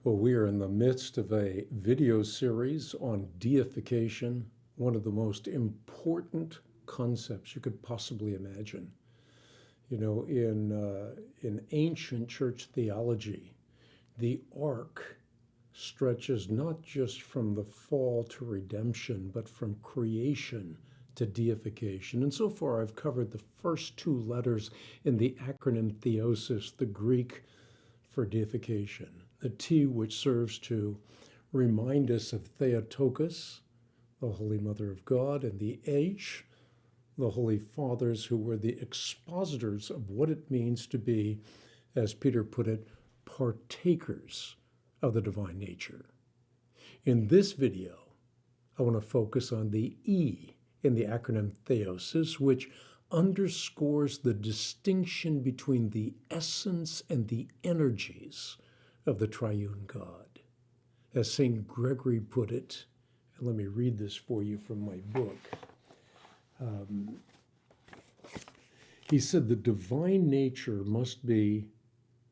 Well, we are in the midst of a video series on deification, one of the most important concepts you could possibly imagine. In ancient church theology, the arc stretches not just from the fall to redemption, but from creation to deification. And so far, I've covered the first two letters in the acronym theosis, the Greek for deification. The T, which serves to remind us of Theotokos, the Holy Mother of God, and the H, the Holy Fathers, who were the expositors of what it means to be, as Peter put it, partakers of the divine nature. In this video, I want to focus on the E in the acronym theosis, which underscores the distinction between the essence and the energies of the Triune God. As St. Gregory put it, and let me read this for you from my book. He said the divine nature must be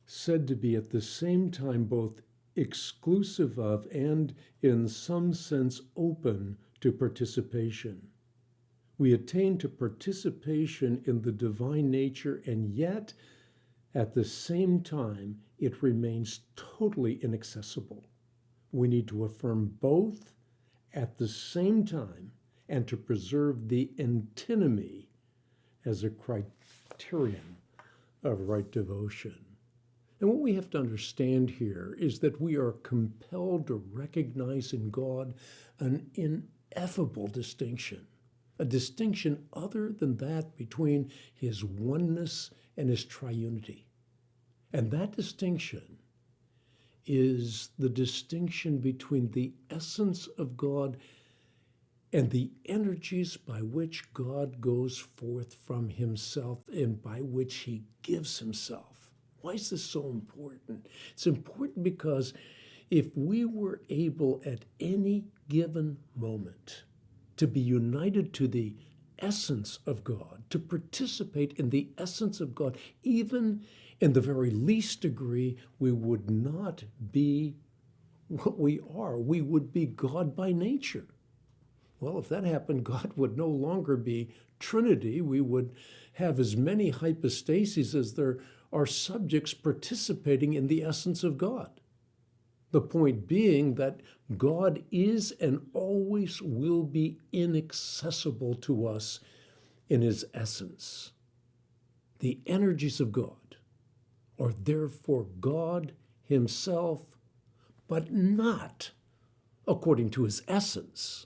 said to be at the same time both exclusive of and in some sense open to participation. We attain to participation in the divine nature, and yet at the same time it remains totally inaccessible. We need to affirm both at the same time and to preserve the antinomy as a criterion of right devotion. And what we have to understand here is that we are compelled to recognize in God an ineffable distinction, a distinction other than that between his oneness and his triunity. And that distinction is the distinction between the essence of God and the energies by which God goes forth from himself and by which he gives himself. Why is this so important? It's important because if we were able at any given moment to be united to the essence of God, to participate in the essence of God, even in the very least degree, we would not be what we are. We would be God by nature. Well, if that happened, God would no longer be Trinity. We would have as many hypostases as there are subjects participating in the essence of God. The point being that God is and always will be inaccessible to us in his essence. The energies of God are therefore God himself, but not according to his essence.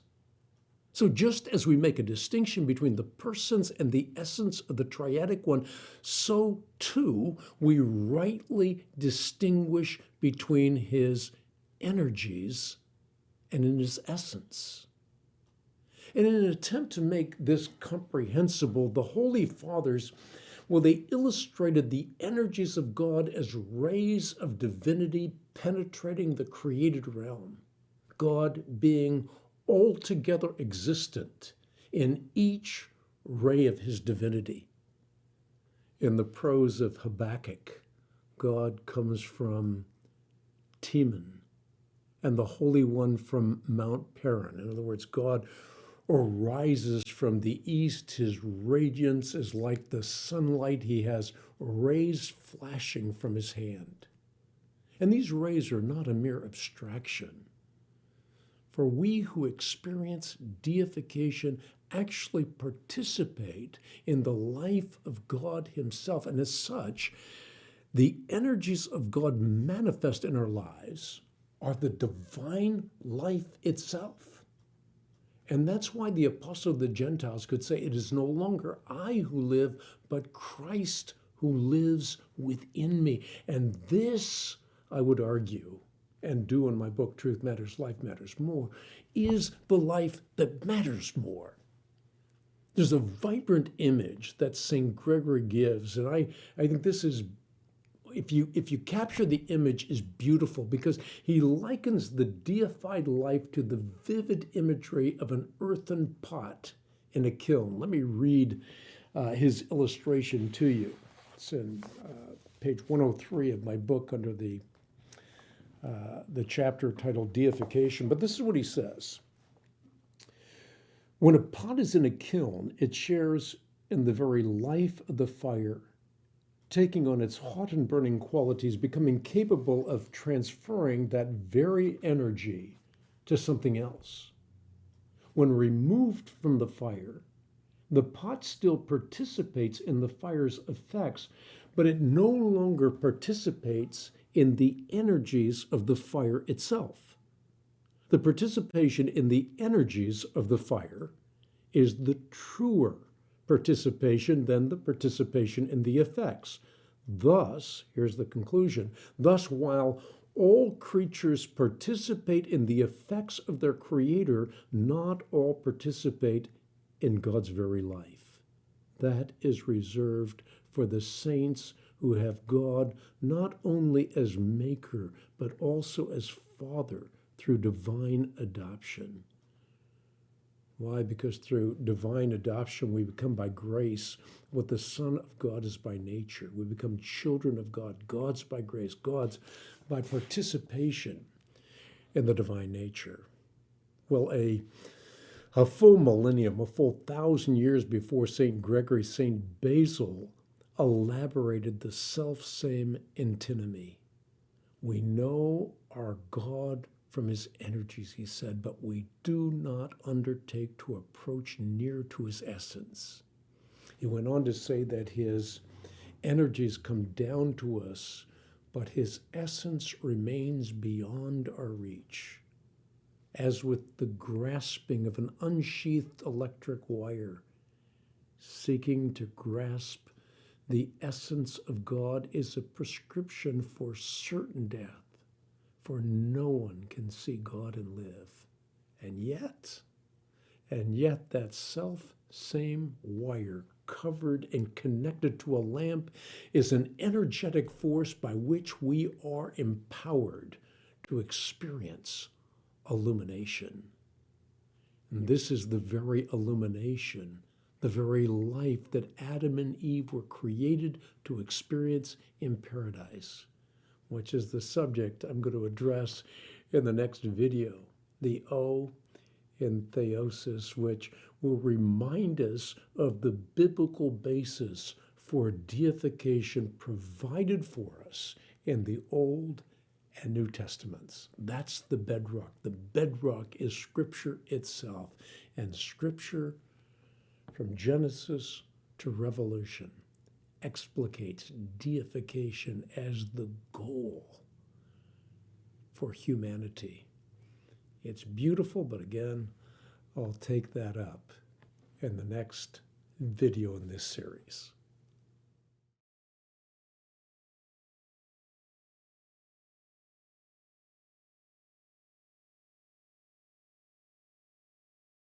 So just as we make a distinction between the persons and the essence of the Triadic One, so too we rightly distinguish between his energies and in his essence. And in an attempt to make this comprehensible, the Holy Fathers, they illustrated the energies of God as rays of divinity penetrating the created realm, God being altogether existent in each ray of his divinity. In the prose of Habakkuk, God comes from Teman, and the Holy One from Mount Paran. In other words, God arises from the east. His radiance is like the sunlight. He has rays flashing from his hand. And these rays are not a mere abstraction. For we who experience deification actually participate in the life of God himself. And as such, the energies of God manifest in our lives are the divine life itself. And that's why the apostle of the Gentiles could say, it is no longer I who live, but Christ who lives within me. And this, I would argue, and do in my book, Truth Matters, Life Matters More, is the life that matters more. There's a vibrant image that St. Gregory gives, and I think this is, if you capture the image, is beautiful, because he likens the deified life to the vivid imagery of an earthen pot in a kiln. Let me read his illustration to you. It's in page 103 of my book under the the chapter titled Deification. But this is what he says. When a pot is in a kiln, it shares in the very life of the fire, taking on its hot and burning qualities, becoming capable of transferring that very energy to something else. When removed from the fire, the pot still participates in the fire's effects, but it no longer participates in the energies of the fire itself. The participation in the energies of the fire is the truer participation than the participation in the effects. Thus, here's the conclusion, thus while all creatures participate in the effects of their Creator, not all participate in God's very life. That is reserved for the saints who have God not only as Maker, but also as Father through divine adoption. Why? Because through divine adoption, we become by grace what the Son of God is by nature. We become children of God, God's by grace, God's by participation in the divine nature. Well, a full millennium, a full 1,000 years before St. Gregory, St. Basil elaborated the self-same antinomy. We know our God from his energies, he said, but we do not undertake to approach near to his essence. He went on to say that his energies come down to us, but his essence remains beyond our reach. As with the grasping of an unsheathed electric wire, seeking to grasp the essence of God is a prescription for certain death. For no one can see God and live. And yet that self-same wire covered and connected to a lamp is an energetic force by which we are empowered to experience illumination. And this is the very illumination, the very life that Adam and Eve were created to experience in paradise, which is the subject I'm going to address in the next video, the O in theosis, which will remind us of the biblical basis for deification provided for us in the Old and New Testaments. That's the bedrock. The bedrock is Scripture itself, and Scripture from Genesis to Revelation explicates deification as the goal for humanity. It's beautiful, but again, I'll take that up in the next video in this series.